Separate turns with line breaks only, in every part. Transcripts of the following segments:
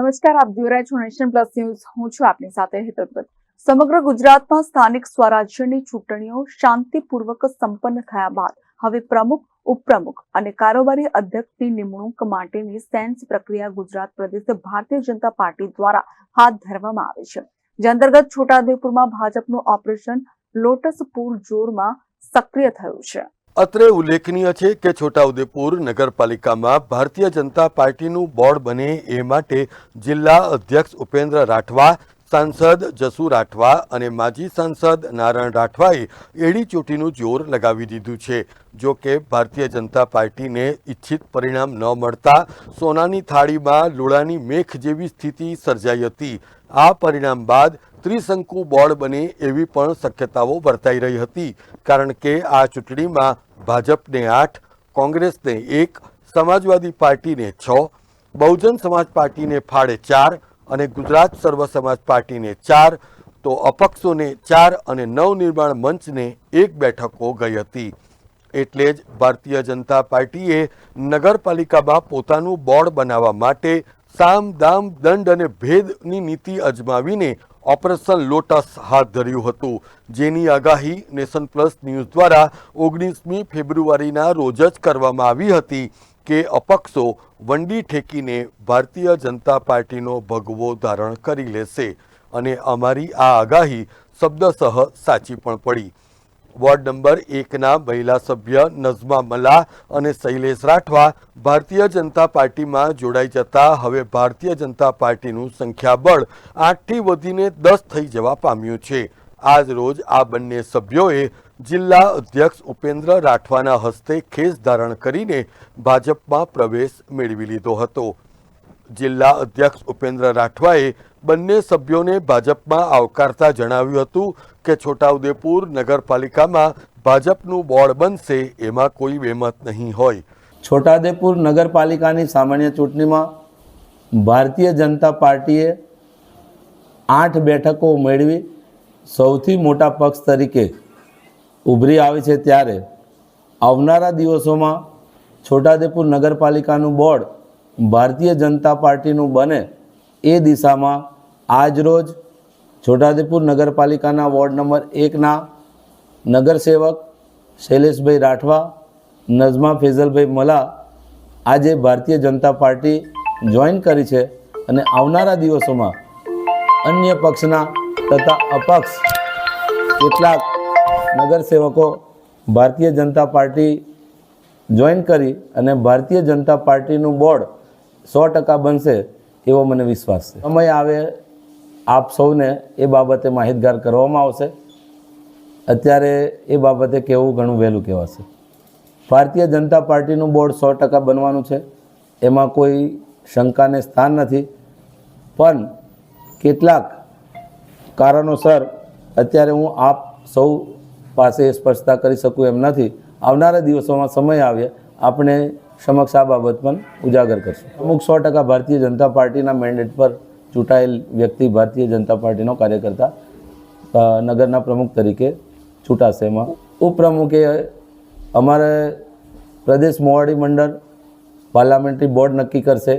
નમસ્કાર, આપ જોઈ રહ્યા છો નેશન પ્લસ ન્યૂઝ. હું છું આપની સાથે હેતલ ભટ્ટ. સમગ્ર ગુજરાતમાં સ્થાનિક સ્વરાજ્યની ચૂંટણીઓ શાંતિપૂર્વક સંપન્ન થયા બાદ હવે પ્રમુખ, ઉપપ્રમુખ અને કારોબારી અધ્યક્ષની નિમણૂક માટેની સેન્સ પ્રક્રિયા ગુજરાત પ્રદેશ ભારતીય જનતા પાર્ટી દ્વારા હાથ ધરવામાં આવી છે. જે અંતર્ગત છોટાઉદેપુરમાં ભાજપનું ઓપરેશન લોટસ પૂરજોરમાં સક્રિય થયું છે.
અત્રે ઉલ્લેખનીય છે કે છોટાઉદેપુર નગરપાલિકામાં ભારતીય જનતા પાર્ટીનું બોર્ડ બને એ માટે જિલ્લા અધ્યક્ષ ઉપેન્દ્ર રાઠવા, સાંસદ જસુ રાઠવા અને માજી સાંસદ નારાયણ રાઠવાએ એડી ચોટીનું જોર લગાવી દીધું છે. જો કે ભારતીય જનતા પાર્ટીને ઈચ્છિત પરિણામ ન મળતા સોનાની થાળીમાં લોળાની મેખ જેવી સ્થિતિ સર્જાઈ હતી. આ પરિણામ બાદ ત્રિશંકુ બોર્ડ બને એવી પણ શક્યતાઓ વર્તાઈ રહી હતી. કારણ કે આ ચૂંટણીમાં ભાજપને 8, કોંગ્રેસને 1, સમાજવાદી પાર્ટીને 6, બહુજન સમાજ પાર્ટીને ફાળે 4 અને ગુજરાત સર્વ સમાજ પાર્ટીને 4, તો અપક્ષોને 4 અને નવનિર્માણ મંચને 1 બેઠકો ગઈ હતી. એટલે જ ભારતીય જનતા પાર્ટીએ નગરપાલિકામાં પોતાનું બોર્ડ બનાવવા માટે સામ, દામ, દંડ અને ભેદની નીતિ અજમાવીને ઓપરેશન લોટસ હાથ ધર્યું હતું. જેની આગાહી નેશન પ્લસ ન્યૂઝ દ્વારા 19મી ફેબ્રુઆરીના રોજ જ કરવામાં આવી હતી કે અપક્ષો વંડી ઠેકીને ભારતીય જનતા પાર્ટીનો ભગવો ધારણ કરી લેશે અને અમારી આ આગાહી શબ્દશઃ સાચી પણ પડી. વોર્ડ નંબર 1ના મહિલા સભ્ય નઝમા મલા અને શૈલેષ રાઠવા ભારતીય જનતા પાર્ટીમાં જોડાઈ જતા હવે ભારતીય જનતા પાર્ટીનું સંખ્યાબળ 8થી વધીને 10 થઈ જવા પામ્યું છે. આજ રોજ આ બંને સભ્યોએ જિલ્લા અધ્યક્ષ ઉપેન્દ્ર રાઠવાના હસ્તે ખેસ ધારણ કરીને ભાજપમાં પ્રવેશ મેળવી લીધો હતો. જિલ્લા અધ્યક્ષ ઉપેન્દ્ર રાઠવાએ બંને સભ્યોને ભાજપમાં આવકારતા જણાવ્યું હતું કે છોટાઉદેપુર નગરપાલિકામાં ભાજપનું બોર્ડ બનશે એમાં કોઈ બેમત નહીં હોય.
છોટાઉદેપુર નગરપાલિકાની સામાન્ય ચૂંટણીમાં ભારતીય જનતા પાર્ટીએ 8 બેઠકો મેળવી સૌથી મોટા પક્ષ તરીકે ઉભરી આવી છે. ત્યારે આવનારા દિવસોમાં છોટાઉદેપુર નગરપાલિકાનું બોર્ડ ભારતીય જનતા પાર્ટીનું બને એ દિશામાં આજરોજ છોટાઉદેપુર નગરપાલિકાના વોર્ડ નંબર 1ના નગરસેવક શૈલેષભાઈ રાઠવા, નઝમા ફેઝલભાઈ મલા આજે ભારતીય જનતા પાર્ટી જોઈન કરી છે અને આવનારા દિવસોમાં અન્ય પક્ષના તથા અપક્ષ કેટલાક નગરસેવકો ભારતીય જનતા પાર્ટી જોઈન કરી અને ભારતીય જનતા પાર્ટીનું બોર્ડ 100% બનશે એવો મને વિશ્વાસ છે. સમય આવે આપ સૌને એ બાબતે માહિતગાર કરવામાં આવશે. અત્યારે એ બાબતે કહેવું ઘણું વહેલું કહેવાશે. ભારતીય જનતા પાર્ટીનું બોર્ડ 100% બનવાનું છે, એમાં કોઈ શંકાને સ્થાન નથી. પણ કેટલાક કારણોસર અત્યારે હું આપ સૌ પાસે સ્પષ્ટતા કરી શકું એમ નથી. આવનારા દિવસોમાં સમય આવે આપણે સમક્ષ આ બાબત પણ ઉજાગર કરશું. અમુક 100% ભારતીય જનતા પાર્ટીના મેન્ડેટ પર ચૂંટાયેલ વ્યક્તિ ભારતીય જનતા પાર્ટીનો કાર્યકર્તા નગરના પ્રમુખ તરીકે ચૂંટાશે. એમાં ઉપપ્રમુખે અમારે પ્રદેશ મોવાડી મંડળ પાર્લામેન્ટરી બોર્ડ નક્કી કરશે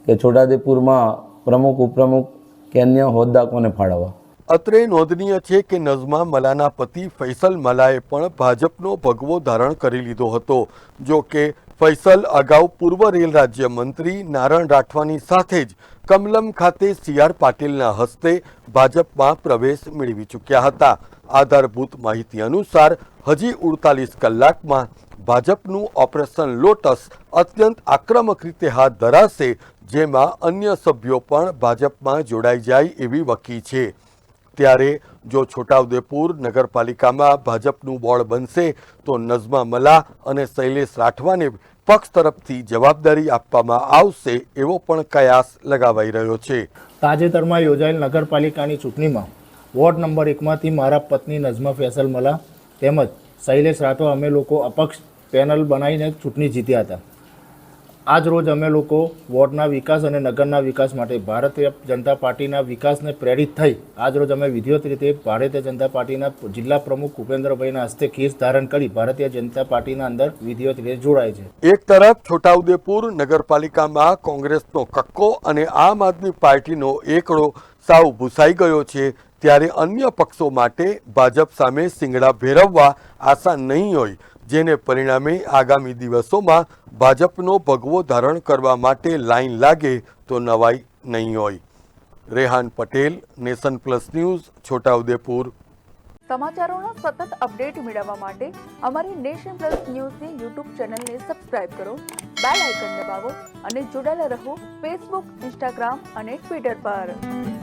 કે છોટાઉદેપુરમાં પ્રમુખ, ઉપપ્રમુખ કે અન્ય હોદ્દા કોને ફાળવવા.
અત્રે નોંધનીય છે કે નઝમા મલાના પતિ ફૈસલ મલાએ પણ ભાજપનો ભગવો ધારણ કરી લીધો હતો. જો કે ફૈસલ અગાઉ પૂર્વ રેલ રાજ્યમંત્રી નારાયણ રાઠવાની સાથે જ કમલમ ખાતે CR પાટીલના હસ્તે ભાજપમાં પ્રવેશ મેળવી ચૂક્યા હતા. આધારભૂત માહિતી અનુસાર હજી 48 કલાકમાં ભાજપનું ઓપરેશન લોટસ અત્યંત આક્રમક રીતે હાથ ધરાશે, જેમાં અન્ય સભ્યો પણ ભાજપમાં જોડાઈ જાય એવી વકી છે. ત્યારે જો છોટાઉદેપુર નગરપાલિકામાં ભાજપનું બોર્ડ બનશે તો નઝમા મલા અને શૈલેષ રાઠવાને પક્ષ તરફથી જવાબદારી આપવામાં આવશે એવો પણ કયાસ લગાવાઈ રહ્યો છે.
તાજેતરમાં યોજાયેલ નગરપાલિકાની ચૂંટણીમાં વોર્ડ નંબર 1માંથી મારા પત્ની નઝમા ફેઝલ મલા તેમજ શૈલેષ રાઠવા અમે લોકો અપક્ષ પેનલ બનાવીને ચૂંટણી જીત્યા હતા. આજ રોજ અમે લોકો વોર્ડના વિકાસ અને નગરના વિકાસ માટે ભારતીય જનતા પાર્ટીના વિકાસને પ્રેરિત થઈ આજ રોજ અમે વિધિવત રીતે ભારતીય જનતા પાર્ટીના જિલ્લા પ્રમુખ ઉપેન્દ્રભાઈના હસ્તે કેસ ધારણ કરી ભારતીય જનતા પાર્ટીના અંદર વિધિવત રીતે જોડાય છે.
એક તરફ છોટાઉદેપુર નગરપાલિકામાં કોંગ્રેસનો કક્કો અને આમ આદમી પાર્ટીનો એકડો સાવ ભૂસાઈ ગયો છે, ત્યારે અન્ય પક્ષો માટે ભાજપ સામે શિંગડા ભેરવવા આસાન નહીં હોય, જેને પરિણામે આગામી દિવસોમાં ભાજપનો ભગવો ધારણ કરવા માટે લાઈન લાગે તો નવાઈ નહીં હોય. Rehan Patel, Nation Plus News, Chhota Udaipur.
સમાચારોના સતત અપડેટ મેળવવા માટે અમારી નેશન પ્લસ ન્યૂઝની યુટ્યુબ ચેનલને સબસ્ક્રાઇબ કરો, બેલ આઇકન દબાવો અને જોડાયેલા રહો ફેસબુક, ઇન્સ્ટાગ્રામ અને ટ્વિટર પર.